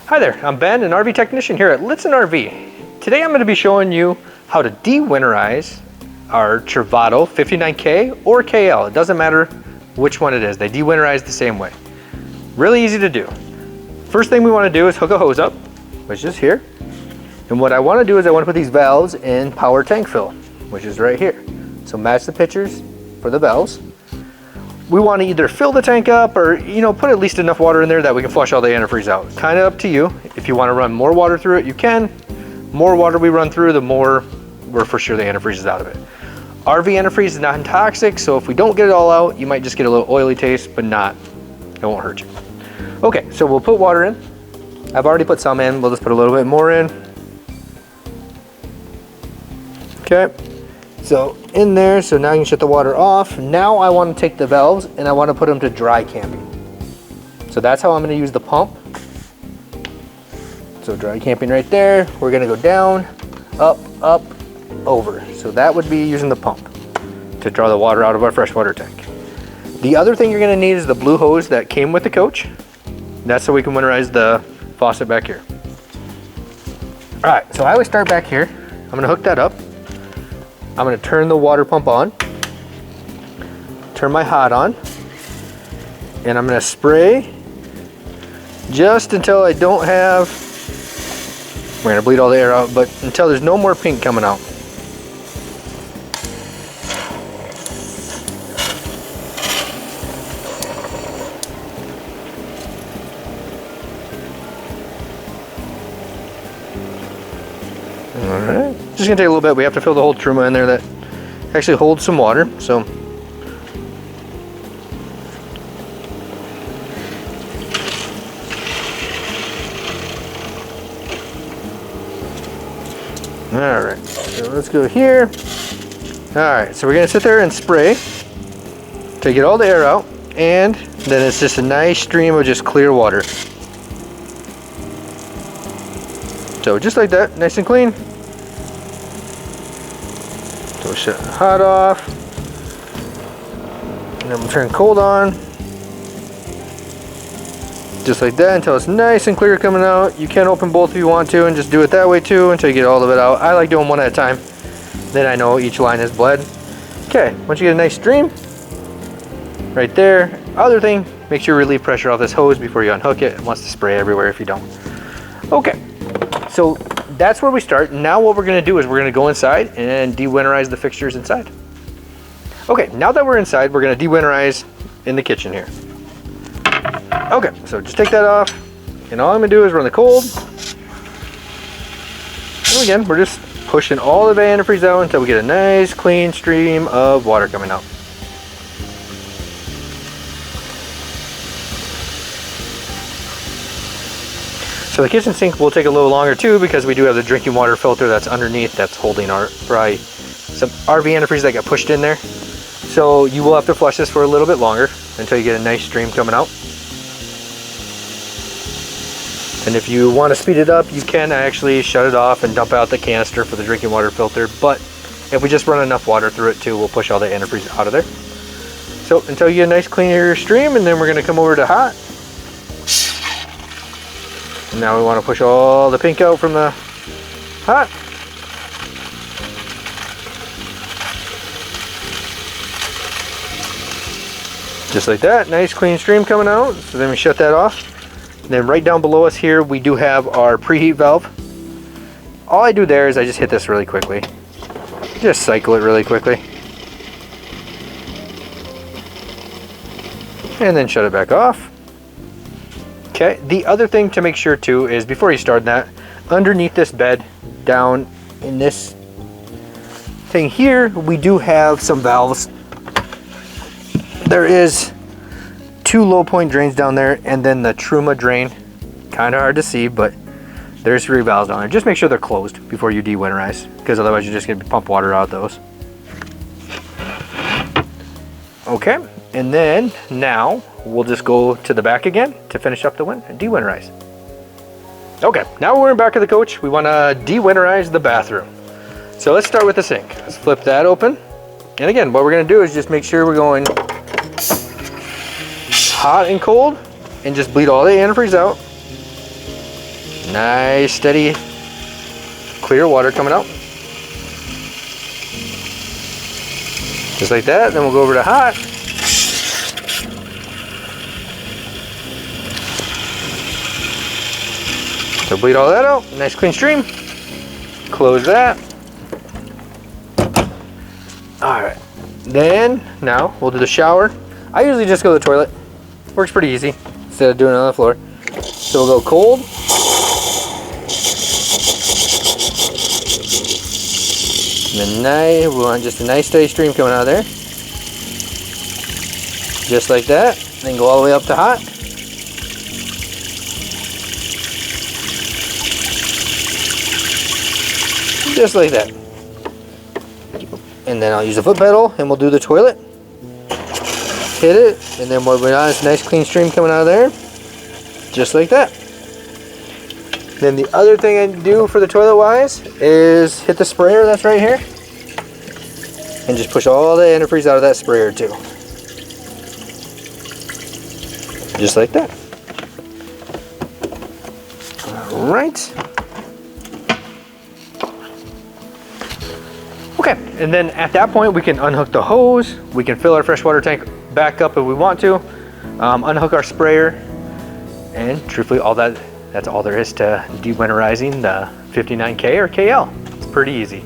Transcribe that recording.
Hi there, I'm Ben, an RV technician here at Lichtsinn RV. Today I'm going to be showing you how to de-winterize our Travato 59K or KL. It doesn't matter which one it is, they de-winterize the same way. Really easy to do. First thing we want to do is hook a hose up, which is here. And what I want to do is I want to put these valves in power tank fill, which is right here. So match the pictures for the valves. We want to either fill the tank up or, put at least enough water in there that we can flush all the antifreeze out. Kind of up to you. If you want to run more water through it, you can. More water we run through, the more we're for sure the antifreeze is out of it. RV antifreeze is not toxic, so if we don't get it all out, you might just get a little oily taste, but it won't hurt you. Okay, so we'll put water in. I've already put some in, we'll just put a little bit more in. Okay. So in there, so now you can shut the water off. Now I want to take the valves and I want to put them to dry camping. So that's how I'm going to use the pump. So dry camping right there. We're going to go down, up, up, over. So that would be using the pump to draw the water out of our freshwater tank. The other thing you're going to need is the blue hose that came with the coach. That's so we can winterize the faucet back here. All right, so I always start back here. I'm going to hook that up. I'm going to turn the water pump on, turn my hot on, and I'm going to spray just until I don't have, we're going to bleed all the air out, but until there's no more pink coming out. Alright, just gonna take a little bit. We have to fill the whole Truma in there that actually holds some water, so. Alright, so let's go here. Alright, so we're gonna sit there and spray to get all the air out, and then it's just a nice stream of just clear water. So just like that, nice and clean. So we'll shut hot off, and then we'll turn cold on. Just like that until it's nice and clear coming out. You can open both if you want to and just do it that way too until you get all of it out. I like doing one at a time. Then I know each line is bled. Okay, once you get a nice stream, right there. Other thing, make sure you relieve pressure off this hose before you unhook it. It wants to spray everywhere if you don't. Okay. So that's where we start. Now what we're going to do is we're going to go inside and de-winterize the fixtures inside. Okay, now that we're inside, we're going to de-winterize in the kitchen here. Okay, so just take that off. And all I'm going to do is run the cold. And again, we're just pushing all the antifreeze out until we get a nice clean stream of water coming out. So the kitchen sink will take a little longer too because we do have the drinking water filter that's underneath that's holding our probably some RV antifreeze that got pushed in there. So you will have to flush this for a little bit longer until you get a nice stream coming out. And if you want to speed it up, you can actually shut it off and dump out the canister for the drinking water filter. But if we just run enough water through it too, we'll push all the antifreeze out of there. So until you get a nice clear stream, and then we're going to come over to hot. Now we want to push all the pink out from the hot. Just like that, nice clean stream coming out. So then we shut that off. And then right down below us here, we do have our preheat valve. All I do there is I just hit this really quickly. Just cycle it really quickly. And then shut it back off. Okay, the other thing to make sure too is before you start that, underneath this bed, down in this thing here, we do have some valves. There is 2 low point drains down there and then the Truma drain. Kind of hard to see, but there's 3 valves down there. Just make sure they're closed before you de-winterize, because otherwise you're just going to pump water out those. Okay, and then now we'll just go to the back again to finish up the de-winterize. Okay, now we're in back of the coach. We want to de-winterize the bathroom. So let's start with the sink. Let's flip that open. And again, what we're going to do is just make sure we're going hot and cold and just bleed all the antifreeze out. Nice, steady, clear water coming out. Just like that. Then we'll go over to hot. So bleed all that out. Nice clean stream. Close that. All right. Then now we'll do the shower. I usually just go to the toilet. Works pretty easy instead of doing it on the floor. So we'll go cold. And then we want just a nice steady stream coming out of there. Just like that. Then go all the way up to hot. Just like that. And then I'll use the foot pedal and we'll do the toilet. Hit it, and then we'll be on this nice clean stream coming out of there. Just like that. Then the other thing I do for the toilet wise is hit the sprayer that's right here. And just push all the antifreeze out of that sprayer too. Just like that. All right. Okay, and then at that point we can unhook the hose, we can fill our freshwater tank back up if we want to, unhook our sprayer, and truthfully that's all there is to de-winterizing the 59K or KL. It's pretty easy.